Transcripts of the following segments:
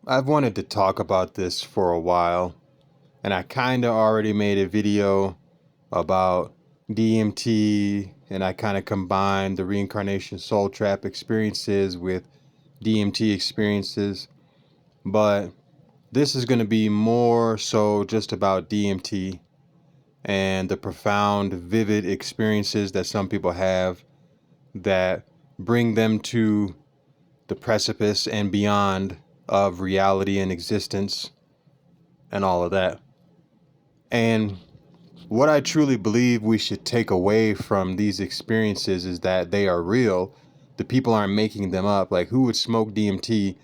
I've wanted to talk about this for a while, and I kind of already made a video about DMT, and I kind of combined the reincarnation soul trap experiences with DMT experiences. But this is going to be more so just about DMT and the profound, vivid experiences that some people have that bring them to the precipice and beyond of reality and existence and all of that. And what I truly believe we should take away from these experiences is that they are real. The people aren't making them up. Like, who would smoke DMT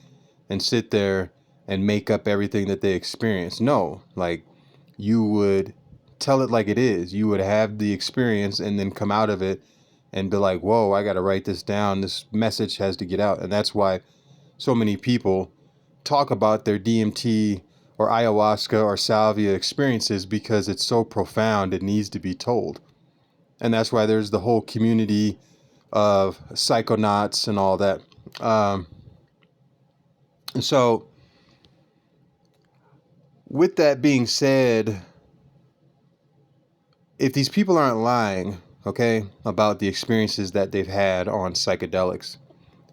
and sit there and make up everything that they experience? No, like, you would tell it like it is. You would have the experience and then come out of it and be like, whoa, I got to write this down. This message has to get out. And that's why so many people talk about their DMT or ayahuasca or salvia experiences, because it's so profound, it needs to be told. And that's why there's the whole community of Psychonauts and all that. Um, so, with that being said, if these people aren't lying, okay, about the experiences that they've had on psychedelics,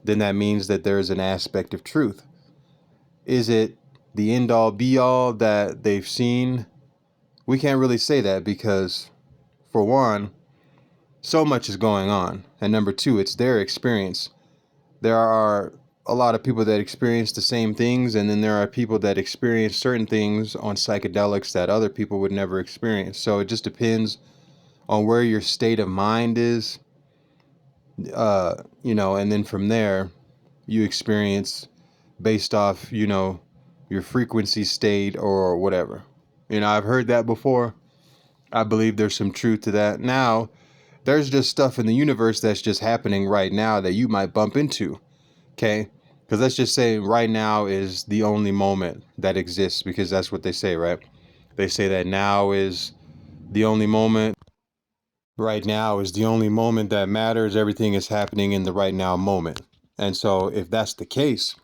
then that means that there is an aspect of truth. Is it the end all be all that they've seen? We can't really say that because, for one, so much is going on. And number two, it's their experience. There are a lot of people that experience the same things, and then there are people that experience certain things on psychedelics that other people would never experience. So it just depends on where your state of mind is, and then from there, you experience based off, your frequency state or whatever. I've heard that before. I believe there's some truth to that. Now, there's just stuff in the universe that's just happening right now that you might bump into. Okay? Because let's just say right now is the only moment that exists, because that's what they say, right? They say that now is the only moment. Right now is the only moment that matters. Everything is happening in the right now moment. And so if that's the case,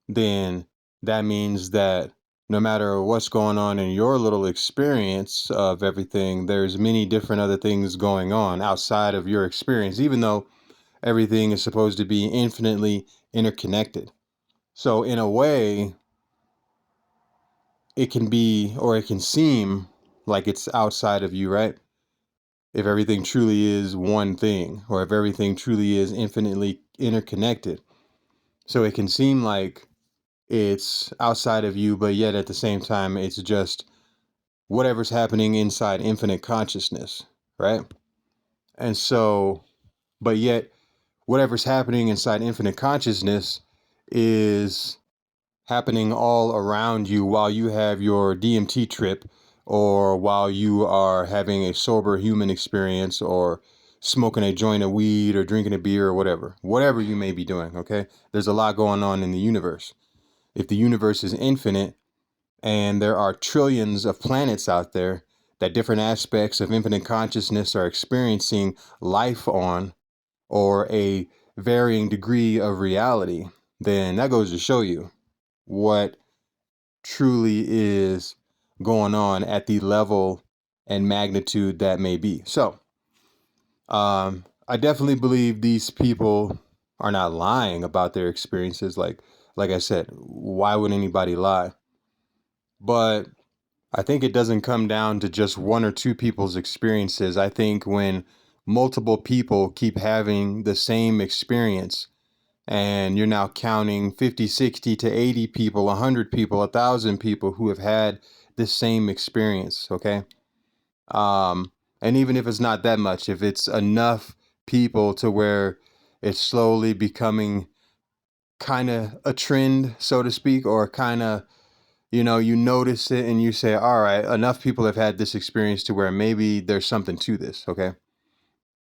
then that means that no matter what's going on in your little experience of everything, there's many different other things going on outside of your experience, even though everything is supposed to be infinitely interconnected. So in a way, it can be, or it can seem like it's outside of you, right? If everything truly is one thing, or if everything truly is infinitely interconnected. So it can seem like it's outside of you, but yet at the same time, it's just whatever's happening inside infinite consciousness, right? And so, but yet, whatever's happening inside infinite consciousness is happening all around you while you have your DMT trip, or while you are having a sober human experience, or smoking a joint of weed, or drinking a beer, or whatever you may be doing. Okay. There's a lot going on in the universe. If the universe is infinite and there are trillions of planets out there that different aspects of infinite consciousness are experiencing life on, or a varying degree of reality, then that goes to show you what truly is going on at the level and magnitude that may be. So, I definitely believe these people are not lying about their experiences. Like I said, why would anybody lie? But I think it doesn't come down to just one or two people's experiences. I think when multiple people keep having the same experience, and you're now counting 50, 60 to 80 people, 100 people, 1,000 people who have had this same experience, okay? And even if it's not that much, if it's enough people to where it's slowly becoming kind of a trend, so to speak, or kind of, you notice it and you say, all right, enough people have had this experience to where maybe there's something to this, okay?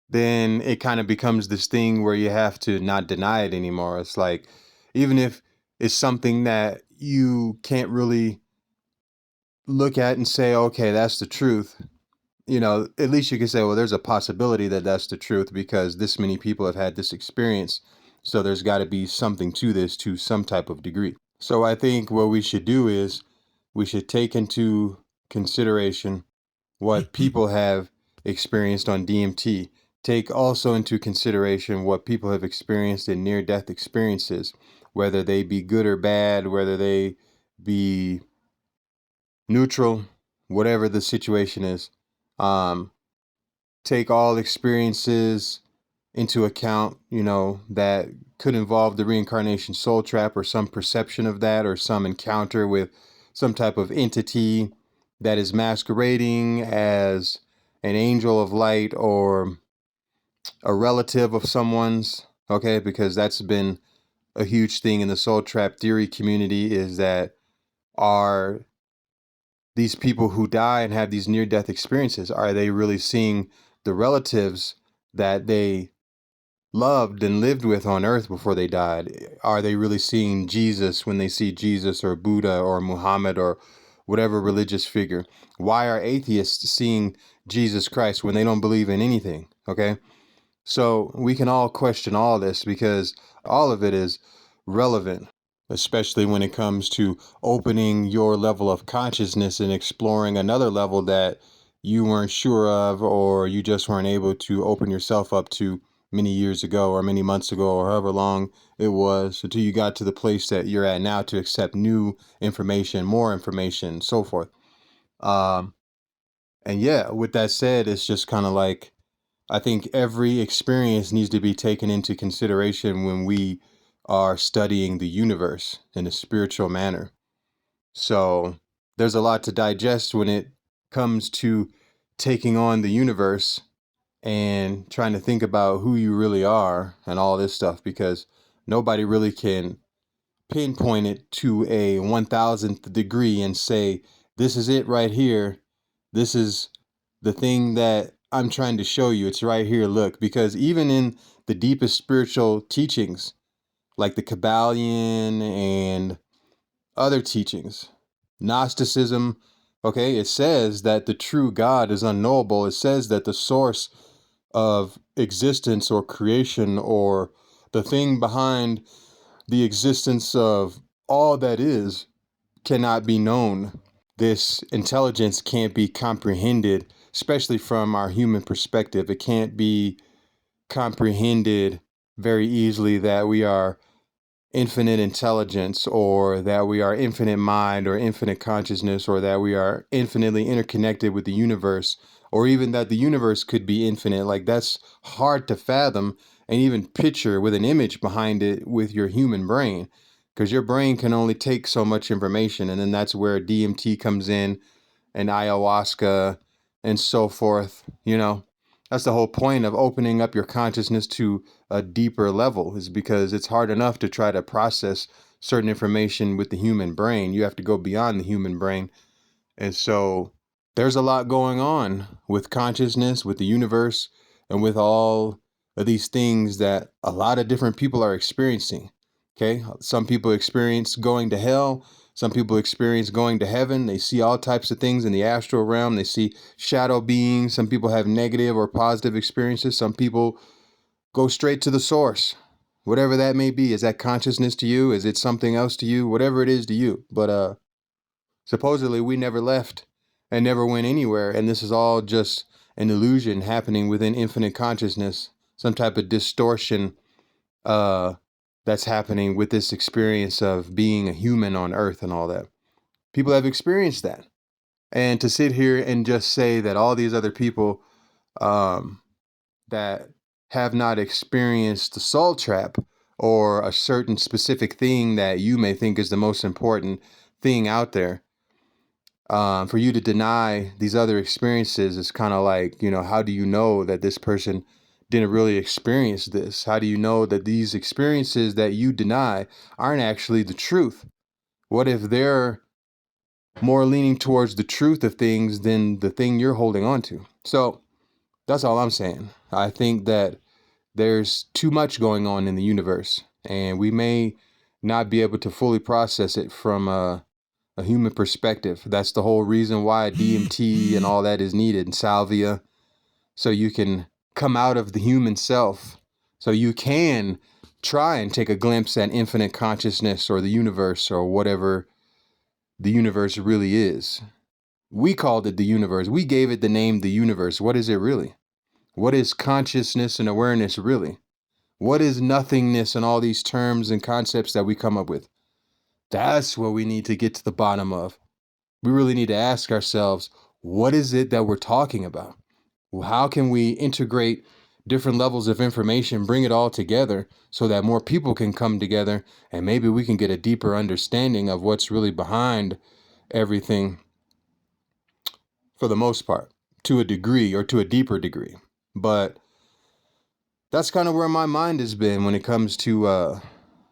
Then it kind of becomes this thing where you have to not deny it anymore. It's like, even if it's something that you can't really look at and say, okay, that's the truth, at least you can say, well, there's a possibility that that's the truth because this many people have had this experience. So there's got to be something to this to some type of degree. So I think what we should do is we should take into consideration what people have experienced on DMT. Take also into consideration what people have experienced in near-death experiences, whether they be good or bad, whether they be neutral, whatever the situation is. Um, Take all experiences into account, that could involve the reincarnation soul trap or some perception of that or some encounter with some type of entity that is masquerading as an angel of light or a relative of someone's, okay? Because that's been a huge thing in the soul trap theory community, is that are these people who die and have these near death experiences, are they really seeing the relatives that they loved and lived with on earth before they died? Are they really seeing Jesus when they see Jesus or Buddha or Muhammad or whatever religious figure? Why are atheists seeing Jesus Christ when they don't believe in anything? Okay. So we can all question all this because all of it is relevant, especially when it comes to opening your level of consciousness and exploring another level that you weren't sure of, or you just weren't able to open yourself up to many years ago or many months ago or however long it was until you got to the place that you're at now to accept new information, more information, so forth. Um, and yeah, with that said, it's just kind of like, I think every experience needs to be taken into consideration when we are studying the universe in a spiritual manner. So there's a lot to digest when it comes to taking on the universe and trying to think about who you really are and all this stuff, because nobody really can pinpoint it to a 1000th degree and say, this is it right here. This is the thing that I'm trying to show you. It's right here. Look, because even in the deepest spiritual teachings, like the Kabbalion and other teachings, Gnosticism, okay, it says that the true God is unknowable. It says that the source of existence or creation or the thing behind the existence of all that is cannot be known. This intelligence can't be comprehended, especially from our human perspective. It can't be comprehended very easily that we are infinite intelligence, or that we are infinite mind or infinite consciousness, or that we are infinitely interconnected with the universe, or even that the universe could be infinite. Like, that's hard to fathom and even picture with an image behind it with your human brain, because your brain can only take so much information. And then that's where DMT comes in, and ayahuasca and so forth. That's the whole point of opening up your consciousness to a deeper level, is because it's hard enough to try to process certain information with the human brain. You have to go beyond the human brain. And so there's a lot going on with consciousness, with the universe, and with all of these things that a lot of different people are experiencing. Okay. Some people experience going to hell. Some people experience going to heaven. They see all types of things in the astral realm. They see shadow beings. Some people have negative or positive experiences. Some people go straight to the source, whatever that may be. Is that consciousness to you? Is it something else to you? Whatever it is to you. But supposedly we never left and never went anywhere, and this is all just an illusion happening within infinite consciousness, some type of distortion uh, that's happening with this experience of being a human on Earth and all that. People have experienced that. And to sit here and just say that all these other people um, that have not experienced the soul trap or a certain specific thing that you may think is the most important thing out there, for you to deny these other experiences is kind of like, how do you know that this person didn't really experience this? How do you know that these experiences that you deny aren't actually the truth? What if they're more leaning towards the truth of things than the thing you're holding on to? So that's all I'm saying. I think that there's too much going on in the universe, and we may not be able to fully process it from a human perspective. That's the whole reason why DMT and all that is needed, and salvia, so you can come out of the human self, so you can try and take a glimpse at infinite consciousness or the universe or whatever the universe really is. We called it the universe. We gave it the name the universe. What is it really? What is consciousness and awareness really? What is nothingness and all these terms and concepts that we come up with? That's what we need to get to the bottom of. We really need to ask ourselves, what is it that we're talking about? How can we integrate different levels of information, bring it all together so that more people can come together and maybe we can get a deeper understanding of what's really behind everything for the most part, to a degree or to a deeper degree. But that's kind of where my mind has been when it comes to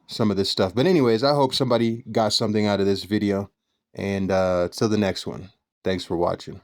some of this stuff. But anyways, I hope somebody got something out of this video. And till the next one. Thanks for watching.